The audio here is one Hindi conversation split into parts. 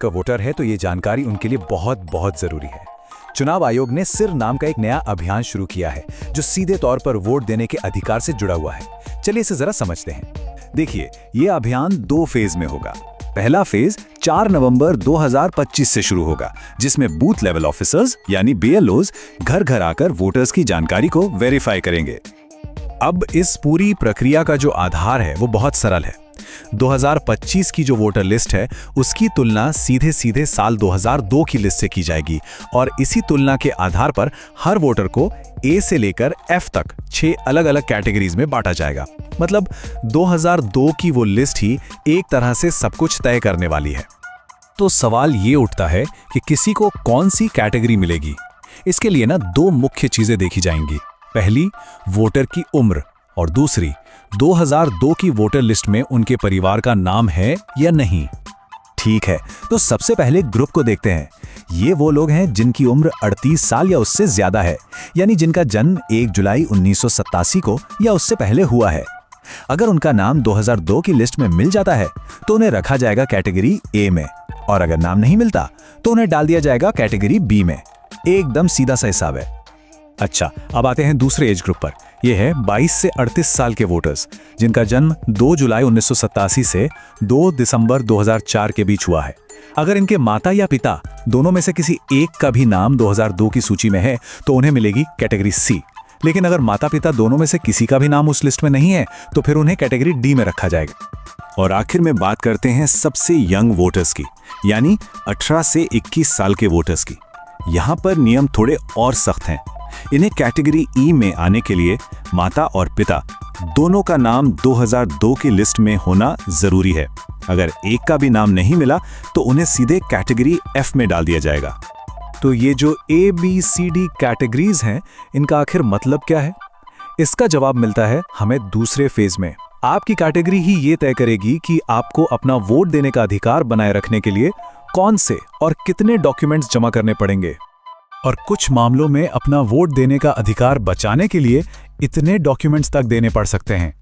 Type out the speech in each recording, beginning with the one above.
का वोटर है तो ये जानकारी उनके लिए बहुत बहुत जरूरी है। चुनाव आयोग ने सिर नाम का एक नया अभियान शुरू किया है जो सीधे तौर पर वोट देने के अधिकार से जुड़ा हुआ है। चलिए इसे जरा समझते हैं। देखिए, ये अभियान 2 फेज में होगा। पहला फेज 4 नवंबर 2025 से शुरू होगा, जिसमें बूथ लेवल ऑफिसर्स यानी BLOs घर घर आकर वोटर्स की जानकारी को वेरीफाई करेंगे। अब इस पूरी प्रक्रिया का जो आधार है वो बहुत सरल है। 2025 की जो वोटर लिस्ट है उसकी तुलना सीधे सीधे साल 2002 की लिस्ट से की जाएगी और इसी तुलना के आधार पर हर वोटर को A से लेकर F तक 6 अलग अलग कैटेगरीज में बांटा जाएगा। मतलब 2002 की वो लिस्ट ही एक तरह से सब कुछ तय करने वाली है। तो सवाल ये उठता है कि किसी को कौन सी कैटेगरी मिलेगी। इसके लिए ना 2 मुख्य चीजें देखी जाएंगी। पहली, वोटर की उम्र, और दूसरी 2002 की वोटर लिस्ट में उनके परिवार का नाम है या नहीं। ठीक है, तो सबसे पहले ग्रुप को देखते हैं। ये वो लोग हैं जिनकी उम्र 38 साल या उससे ज्यादा है, यानी जिनका जन्म 1 जुलाई 1987 को या उससे पहले हुआ है। अगर उनका नाम 2002 की लिस्ट में मिल जाता है तो उन्हें रखा जाएगा कैटेगरी A में, और अगर नाम नहीं मिलता तो उन्हें डाल दिया जाएगा कैटेगरी B में। एकदम सीधा सा हिसाब है। अच्छा, अब आते हैं दूसरे एज ग्रुप पर। यह है 22 से 38 साल के वोटर्स, जिनका जन्म 2 जुलाई 1987 से 2 दिसंबर 2004 के बीच हुआ है। अगर इनके माता या पिता दोनों में से किसी एक का भी नाम 2002 की सूची में है तो उन्हें मिलेगी कैटेगरी C। लेकिन अगर माता पिता दोनों में से किसी का भी नाम उस लिस्ट में नहीं है तो फिर उन्हें कैटेगरी D में रखा जाएगा। और आखिर में बात करते हैं सबसे यंग वोटर्स की, यानी 18 से 21 साल के वोटर्स की। यहाँ पर नियम थोड़े और सख्त हैं। इन्हें कैटेगरी E में आने के लिए माता और पिता दोनों का नाम 2002 की लिस्ट में होना जरूरी है। अगर एक का भी नाम नहीं मिला तो उन्हें सीधे कैटेगरी F में डाल दिया जाएगा। तो ये जो A, B, C, D categories हैं, इनका आखिर मतलब क्या है? इसका जवाब मिलता है हमें दूसरे फेज में। आपकी कैटेगरी ही ये तय करेगी कि आपको अपना वोट देने का अधिकार बनाए रखने के लिए कौन से और कितने डॉक्यूमेंट्स जमा करने पड़ेंगे, और कुछ मामलों में अपना वोट देने का अधिकार बचाने के लिए इतने डॉक्यूमेंट्स तक देने पड़ सकते हैं।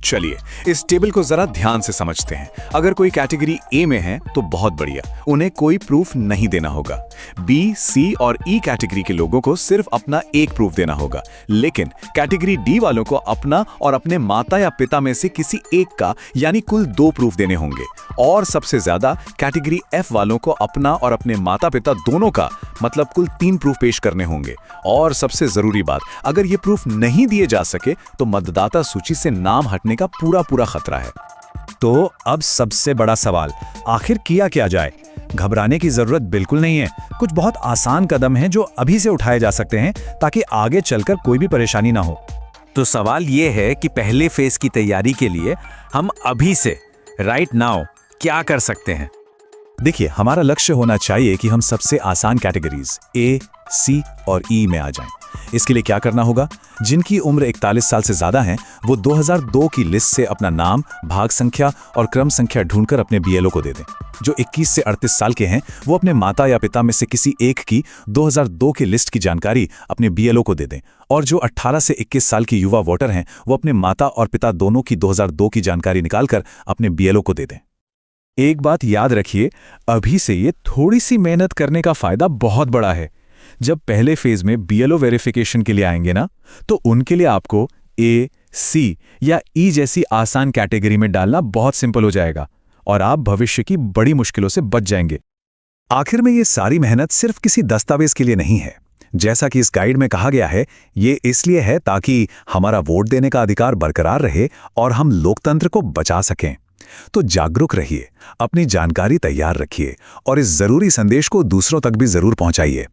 चलिए इस टेबल को जरा ध्यान से समझते हैं। अगर कोई कैटेगरी A में है तो बहुत बढ़िया, उन्हें कोई प्रूफ नहीं देना होगा। B, C और E कैटेगरी के लोगों को सिर्फ अपना एक प्रूफ देना होगा। लेकिन कैटेगरी D वालों को अपना और अपने माता या पिता में से किसी एक का, यानी कुल 2 प्रूफ देने होंगे। और सबसे ज्यादा कैटेगरी F वालों को अपना और अपने माता पिता दोनों का, मतलब कुल 3 प्रूफ पेश करने होंगे। और सबसे जरूरी बात, अगर ये प्रूफ नहीं दिए जा सके तो मतदाता सूची से नाम हटने का पूरा खतरा है। तो अब सबसे बड़ा सवाल, आखिर किया क्या जाए? घबराने की जरूरत बिल्कुल नहीं है। कुछ बहुत आसान कदम हैं जो अभी से उठाए जा सकते हैं ताकि आगे चलकर कोई भी परेशानी ना हो। तो सवाल ये है कि पहले फेज की तैयारी के लिए हम अभी से, राइट नाउ, क्या कर सकते हैं? देखिए, हमारा लक्ष्य होना चाहिए कि हम सबसे आसान कैटेगरीज A, C और E में आ जाएं। इसके लिए क्या करना होगा? जिनकी उम्र 41 साल से ज्यादा है वो 2002 की लिस्ट से अपना नाम, भाग संख्या और क्रम संख्या ढूंढकर अपने BLO को दे दें। जो 21 से 38 साल के हैं वो अपने माता या पिता में से किसी एक की 2002 की लिस्ट की जानकारी अपने BLO को दे दें। और जो 18 से 21 साल की युवा वोटर हैं वो अपने माता और पिता दोनों की 2002 की जानकारी निकालकर अपने BLO को दे दें। एक बात याद रखिए, अभी से ये थोड़ी सी मेहनत करने का फायदा बहुत बड़ा है। जब पहले फेज में BLO वेरिफिकेशन के लिए आएंगे ना, तो उनके लिए आपको A, C या E जैसी आसान कैटेगरी में डालना बहुत सिंपल हो जाएगा और आप भविष्य की बड़ी मुश्किलों से बच जाएंगे। आखिर में ये सारी मेहनत सिर्फ किसी दस्तावेज के लिए नहीं है। जैसा कि इस गाइड में कहा गया है, ये इसलिए है ताकि हमारा वोट देने का अधिकार बरकरार रहे और हम लोकतंत्र को बचा सकें। तो जागरूक रहिए, अपनी जानकारी तैयार रखिए और इस जरूरी संदेश को दूसरों तक भी जरूर पहुंचाइए।